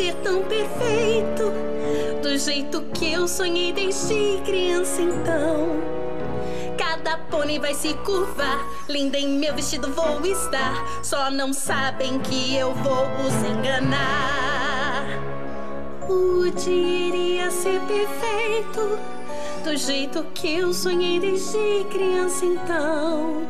ser tão perfeito, do jeito que eu sonhei desde criança então. Cada pônei vai se curvar, linda em meu vestido vou estar. Só não sabem que eu vou os enganar. O dia iria ser perfeito, do jeito que eu sonhei desde criança então.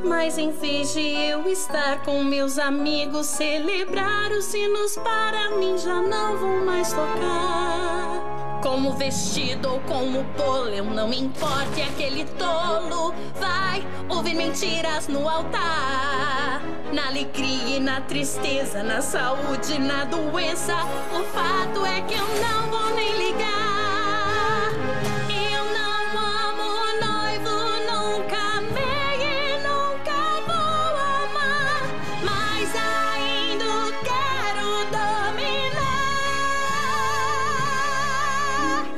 Mas em vez de eu estar com meus amigos, celebrar os sinos para mim já não vão mais tocar. Como vestido ou como bolo, eu não me importo, e aquele tolo vai ouvir mentiras no altar. Na alegria e na tristeza, na saúde e na doença, o fato é que eu não vou nem ligar. Eu não amo o noivo, nunca amei e nunca vou amar, mas ainda quero dominar.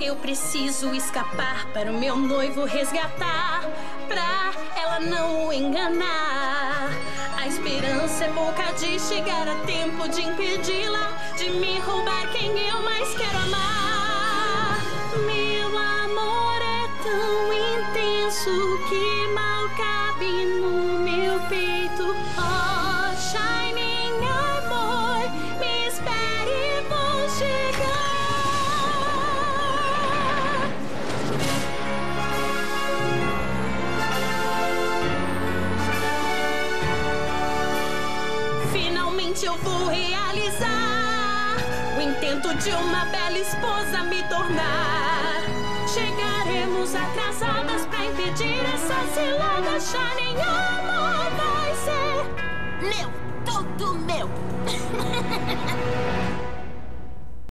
Eu preciso escapar para o meu noivo resgatar, pra ela não o enganar. A esperança é pouca de chegar a tempo de impedi-la de me roubar quem eu mais quero amar. Meu amor é tão intenso que mal cabe no meu peito. Oh, shining boy, me espere, vou chegar. Finalmente eu vou realizar o intento de uma bela esposa me tornar. Chegaremos atrasadas pra impedir essa cilada. Shining amor vai ser meu, todo meu.